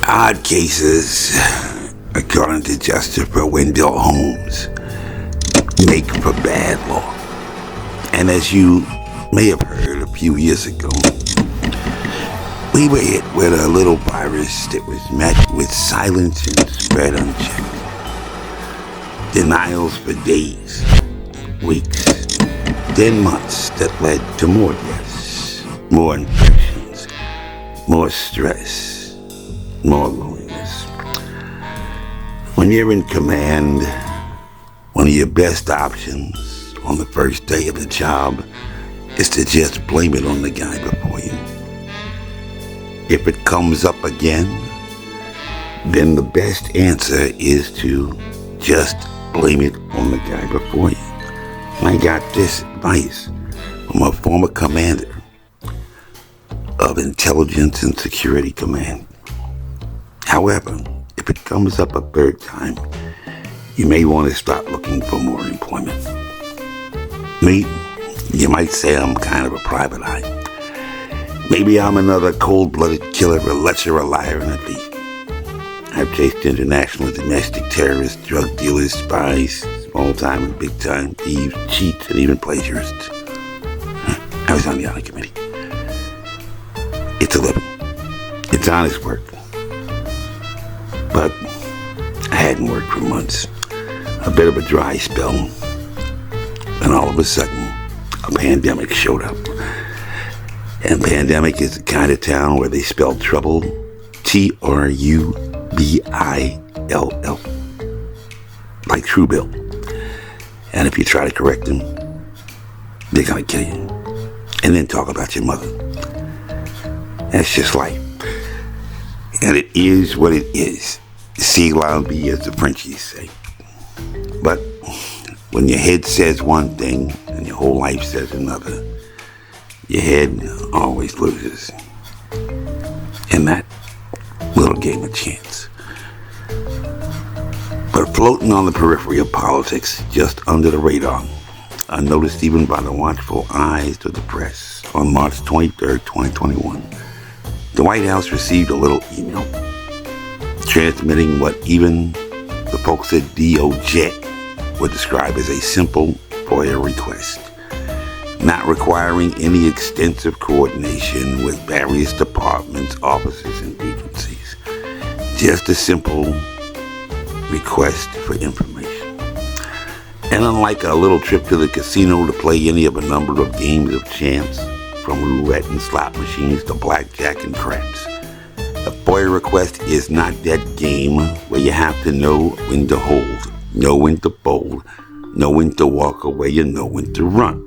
Odd cases, according to Justice Wendell Holmes, make for bad law. And as you may have heard a few years ago, we were hit with a little virus that was met with silence and spread unchecked. Denials for days, weeks, then months that led to more deaths, more infections, more stress, more loneliness. When you're in command, one of your best options on the first day of the job is to just blame it on the guy before you. If it comes up again, then the best answer is to just blame it on the guy before you. I got this advice from a former commander of Intelligence and Security Command. However, if it comes up a third time, you may want to start looking for more employment. Me, you might say I'm kind of a private eye. Maybe I'm another cold-blooded killer, a Fletcher, a liar, and a thief. I've chased international and domestic terrorists, drug dealers, spies, small-time and big-time thieves, cheats, and even plagiarists. I was on the audit committee. It's a living. It's honest work. But I hadn't worked for months. A bit of a dry spell. And all of a sudden, a pandemic showed up. And pandemic is the kind of town where they spell trouble Trubill. Like Truebill. And if you try to correct them, they're gonna kill you. And then talk about your mother. That's just life. And it is what it is. See la vie, as the Frenchies say. But when your head says one thing and your whole life says another, your head always loses. In that little game of chance. But floating on the periphery of politics, just under the radar, unnoticed even by the watchful eyes of the press, on March 23rd, 2021, the White House received a little email transmitting what even the folks at DOJ would describe as a simple FOIA request, not requiring any extensive coordination with various departments, offices, and agencies. Just a simple request for information. And unlike a little trip to the casino to play any of a number of games of chance, from roulette and slot machines to blackjack and craps, a FOIA request is not that game where you have to know when to hold, know when to fold, know when to walk away, and know when to run.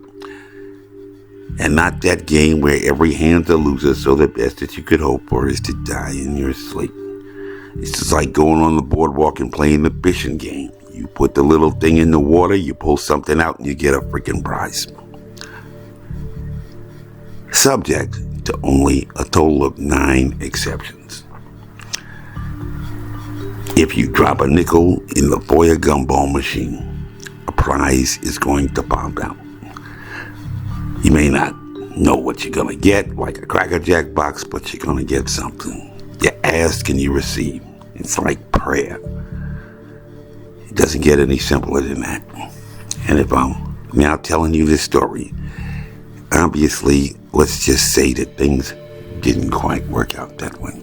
And not that game where every hand's a loser, so the best that you could hope for is to die in your sleep. It's just like going on the boardwalk and playing the fishing game. You put the little thing in the water, you pull something out, and you get a freaking prize. Subject to only a total of 9 exceptions. If you drop a nickel in the FOIA gumball machine, a prize is going to pop out. You may not know what you're going to get, like a Cracker Jack box, but you're going to get something. You ask and you receive. It's like prayer. It doesn't get any simpler than that. And if I'm now telling you this story, obviously, let's just say that things didn't quite work out that way.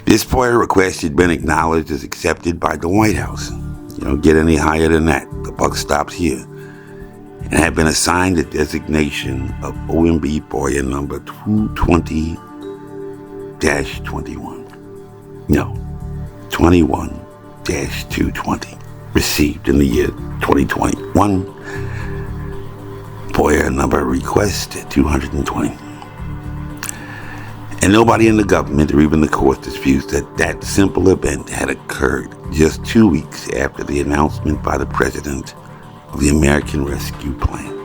This FOIA request had been acknowledged as accepted by the White House. You don't get any higher than that. The buck stops here. And had been assigned the designation of OMB FOIA number 220-21. No, 21-220. Received in the year 2021. FOIA number request 220. And nobody in the government or even the court disputes that that simple event had occurred just 2 weeks after the announcement by the President of the American Rescue Plan,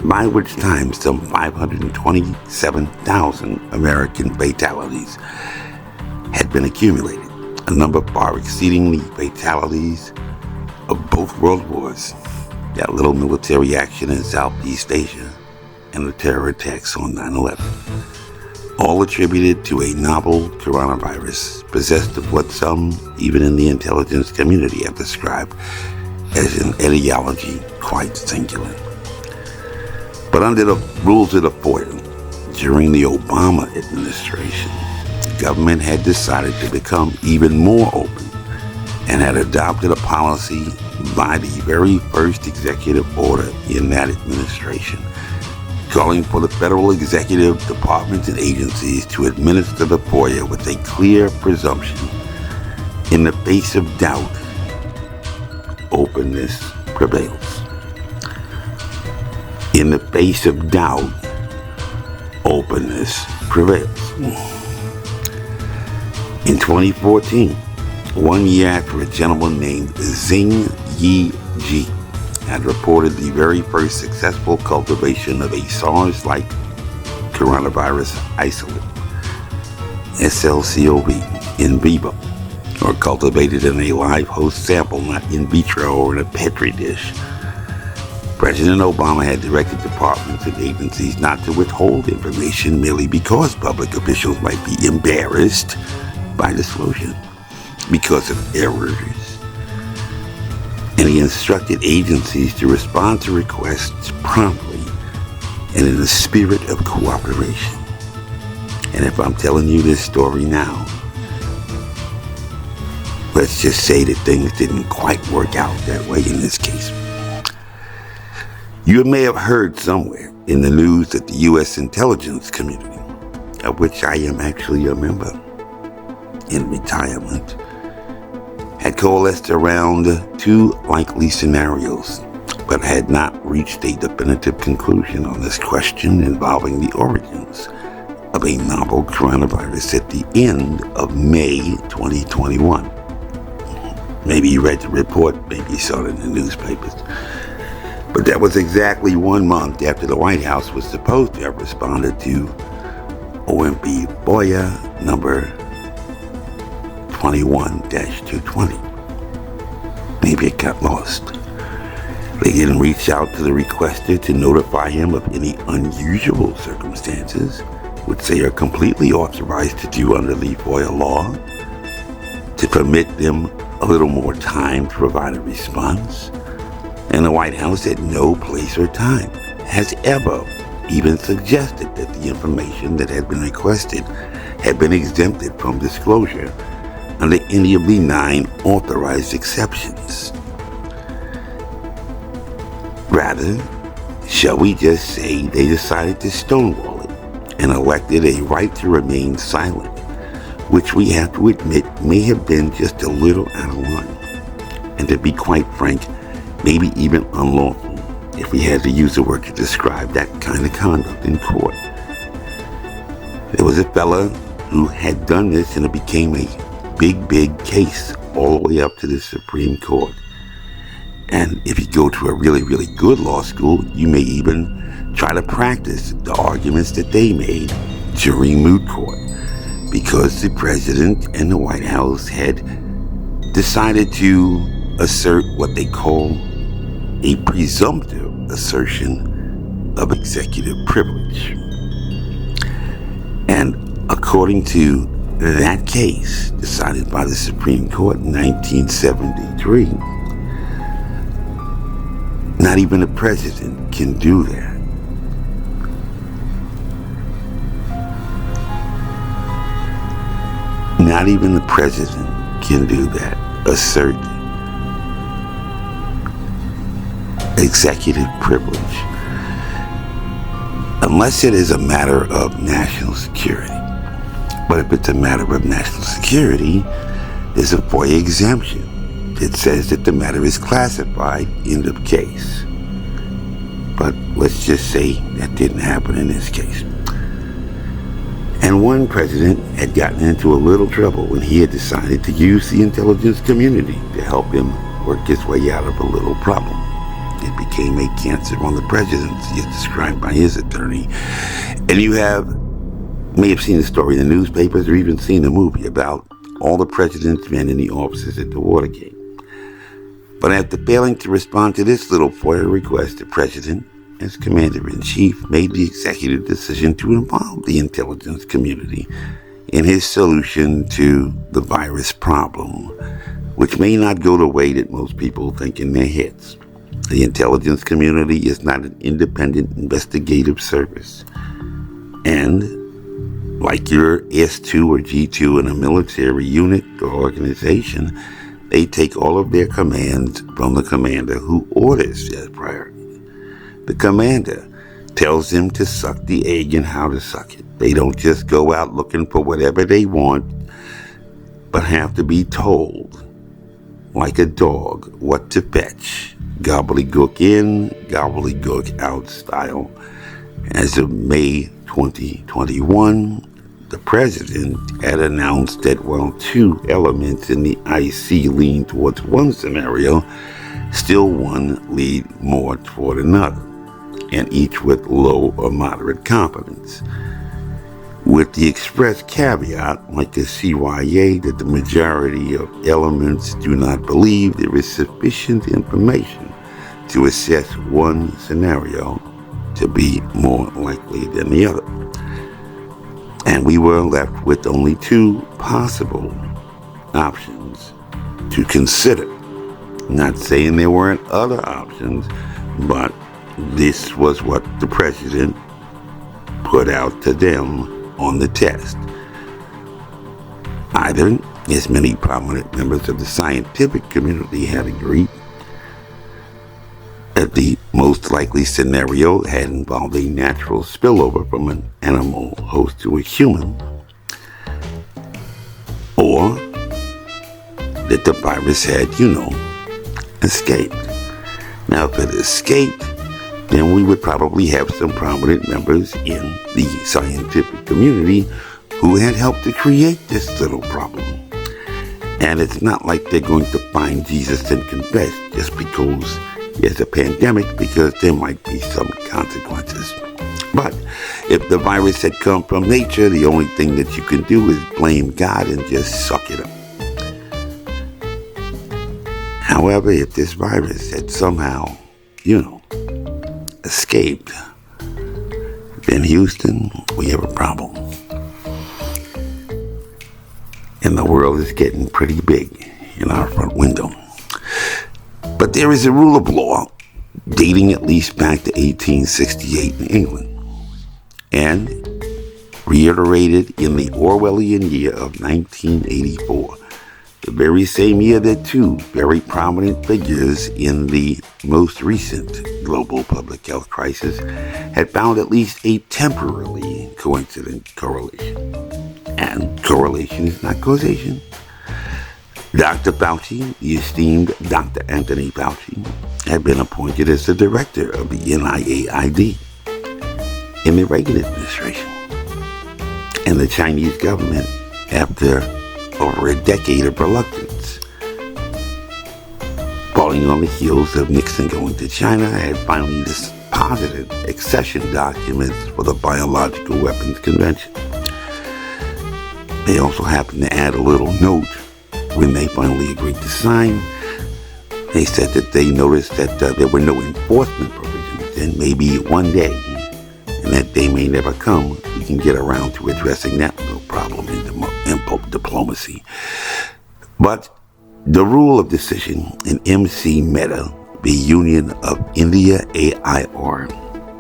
by which time some 527,000 American fatalities had been accumulated, a number far exceeding the fatalities of both world wars, that little military action in Southeast Asia, and the terror attacks on 9/11. all attributed to a novel coronavirus possessed of what some, even in the intelligence community, have described as an etiology quite singular. But under the rules of the FOIA, during the Obama administration, the government had decided to become even more open and had adopted a policy by the very first executive order in that administration, calling for the federal executive departments and agencies to administer the FOIA with a clear presumption. In the face of doubt, openness prevails. In the face of doubt, openness prevails. In 2014, 1 year after a gentleman named Xing Yi Ji had reported the very first successful cultivation of a SARS-like coronavirus isolate, SLCOV, in vivo, or cultivated in a live host sample, not in vitro or in a Petri dish. President Obama had directed departments and agencies not to withhold information merely because public officials might be embarrassed by disclosure because of errors. And he instructed agencies to respond to requests promptly and in the spirit of cooperation. And if I'm telling you this story now, let's just say that things didn't quite work out that way in this case. You may have heard somewhere in the news that the U.S. intelligence community, of which I am actually a member in retirement, had coalesced around two likely scenarios, but had not reached a definitive conclusion on this question involving the origins of a novel coronavirus at the end of May 2021. Maybe you read the report, maybe you saw it in the newspapers. But that was exactly 1 month after the White House was supposed to have responded to OMB FOIA number 21-220. Maybe it got lost. They didn't reach out to the requester to notify him of any unusual circumstances, which they are completely authorized to do under the FOIA law, to permit them a little more time to provide a response. And the White House at no place or time has ever even suggested that the information that had been requested had been exempted from disclosure under any of the 9 authorized exceptions. Rather, shall we just say they decided to stonewall it and elected a right to remain silent, which we have to admit may have been just a little out of line, and to be quite frank, maybe even unlawful, if we had to use a word to describe that kind of conduct in court. There was a fella who had done this, and it became a big case all the way up to the Supreme Court. And if you go to a really good law school, you may even try to practice the arguments that they made during moot court, because the president and the White House had decided to assert what they call a presumptive assertion of executive privilege. And according to that case, decided by the Supreme Court in 1973, not even the president can do that. Not even the president can do that. Assert executive privilege. Unless it is a matter of national security. But if it's a matter of national security, there's a FOIA exemption. It says that the matter is classified, end of case. But let's just say that didn't happen in this case. And one president had gotten into a little trouble when he had decided to use the intelligence community to help him work his way out of a little problem. It became a cancer on the presidency, as described by his attorney. And you may have seen the story in the newspapers or even seen the movie about all the president's men in the offices at the Watergate. But after failing to respond to this little FOIA request, the president as Commander-in-Chief, made the executive decision to involve the intelligence community in his solution to the virus problem, which may not go the way that most people think in their heads. The intelligence community is not an independent investigative service. And like your S2 or G2 in a military unit or organization, they take all of their commands from the commander who orders their priority. The commander tells them to suck the egg and how to suck it. They don't just go out looking for whatever they want, but have to be told, like a dog, what to fetch. Gobbledygook in, gobbledygook out style. As of May 2021, the president had announced that while two elements in the IC lean towards one scenario, still one lead more toward another, and each with low or moderate confidence. With the express caveat, like the CYA, that the majority of elements do not believe there is sufficient information to assess one scenario to be more likely than the other. And we were left with only two possible options to consider. Not saying there weren't other options, but this was what the president put out to them on the test. Either, as many prominent members of the scientific community had agreed, that the most likely scenario had involved a natural spillover from an animal host to a human, or that the virus had, escaped. Now, if it escaped, then we would probably have some prominent members in the scientific community who had helped to create this little problem. And it's not like they're going to find Jesus and confess just because there's a pandemic, because there might be some consequences. But if the virus had come from nature, the only thing that you can do is blame God and just suck it up. However, if this virus had somehow, escaped, then Houston, we have a problem. And the world is getting pretty big in our front window. But there is a rule of law dating at least back to 1868 in England, and reiterated in the Orwellian year of 1984, the very same year that two very prominent figures in the most recent global public health crisis had found at least a temporarily coincident correlation. And correlation is not causation. Dr. Fauci, the esteemed Dr. Anthony Fauci, had been appointed as the director of the NIAID in the Reagan administration. And the Chinese government, after over a decade of reluctance, falling on the heels of Nixon going to China, had finally deposited accession documents for the Biological Weapons Convention. They also happened to add a little note when they finally agreed to sign. They said that they noticed that there were no enforcement provisions, and maybe one day, and that day may never come, we can get around to addressing that little problem in diplomacy. But the rule of decision in MC Meta, the Union of India AIR,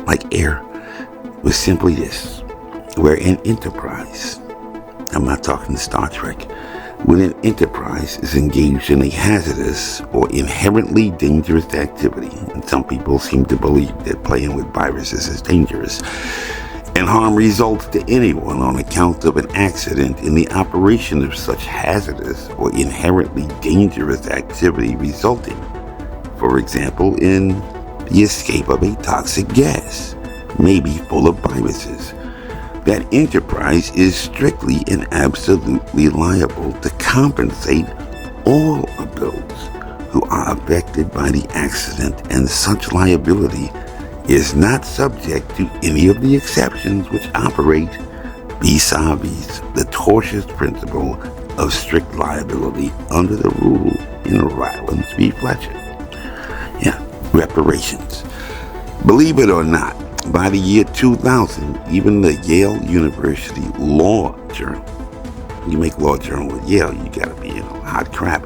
like air, was simply this: where an enterprise, I'm not talking Star Trek, when an enterprise is engaged in a hazardous or inherently dangerous activity, and some people seem to believe that playing with viruses is dangerous, and harm results to anyone on account of an accident in the operation of such hazardous or inherently dangerous activity resulting, for example, in the escape of a toxic gas, maybe full of viruses, that enterprise is strictly and absolutely liable to compensate all of those who are affected by the accident, and such liability is not subject to any of the exceptions which operate vis-a-vis the tortious principle of strict liability under the rule in Rylands v. Fletcher. Reparations. Believe it or not, by the year 2000, even the Yale University Law Journal, you make law journal with Yale, you gotta be, hot crap.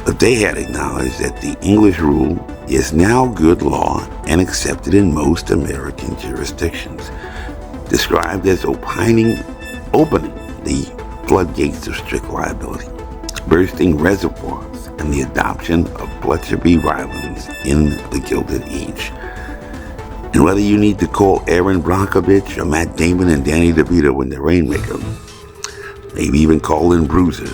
But they had acknowledged that the English rule is now good law and accepted in most American jurisdictions, described as opening the floodgates of strict liability, bursting reservoirs, and the adoption of Fletcher v. Rylands in the Gilded Age. And whether you need to call Aaron Brockovich or Matt Damon and Danny DeVito in the Rainmaker, maybe even call in Bruiser,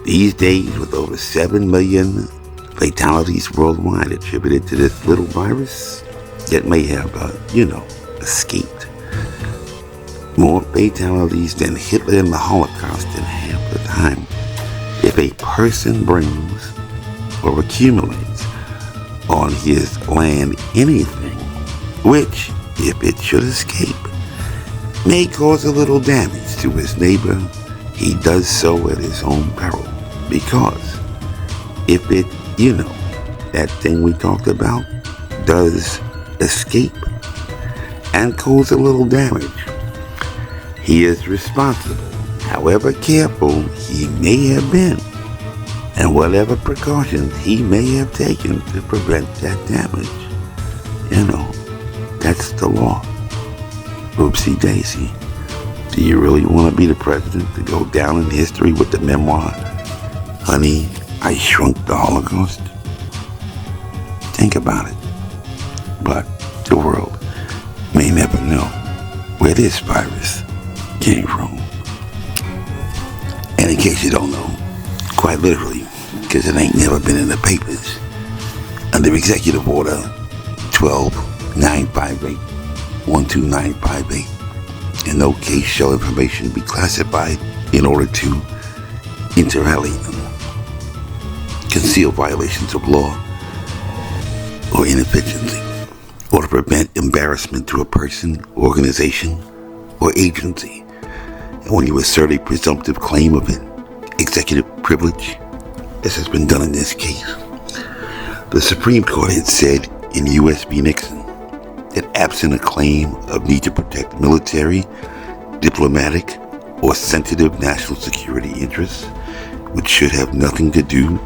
these days with over 7 million fatalities worldwide attributed to this little virus that may have, escaped. More fatalities than Hitler in the Holocaust in half the time. If a person brings or accumulates on his land anything, which, if it should escape, may cause a little damage to his neighbor, he does so at his own peril. Because if it, that thing we talked about, does escape and cause a little damage, he is responsible, however careful he may have been, and whatever precautions he may have taken to prevent that damage. That's the law. Oopsie daisy. Do you really want to be the president to go down in history with the memoir, Honey, I Shrunk the Holocaust? Think about it. But the world may never know where this virus came from. And in case you don't know, quite literally, because it ain't never been in the papers, under Executive Order 12958, 12958, in no case shall information be classified in order to, inter alia, conceal violations of law or inefficiency, or to prevent embarrassment to a person, organization, or agency. And when you assert a presumptive claim of an executive privilege, as has been done in this case, the Supreme Court had said in U.S. v. Nixon that absent a claim of need to protect military, diplomatic, or sensitive national security interests, which should have nothing to do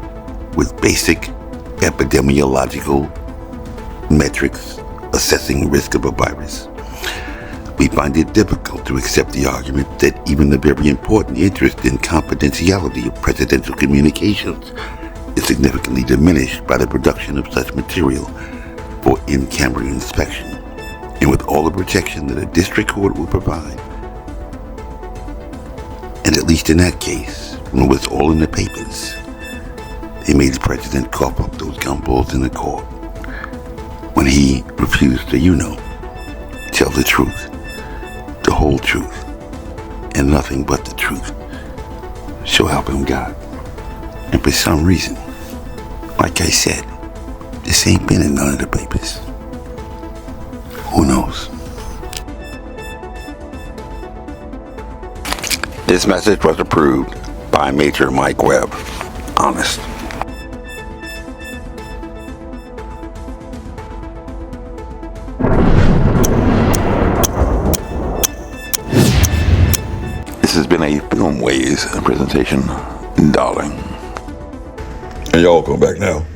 with basic epidemiological metrics assessing risk of a virus, we find it difficult to accept the argument that even the very important interest in confidentiality of presidential communications is significantly diminished by the production of such material for in-camera inspection, and with all the protection that a district court will provide. And at least in that case, when it was all in the papers, they made the president cough up those gumballs in the court when he refused to, tell the truth, the whole truth, and nothing but the truth. So help him God. And for some reason, like I said, this ain't been in none of the papers. Who knows? This message was approved by Major Mike Webb. Honest. This has been a Filmways presentation, darling. And y'all come back now.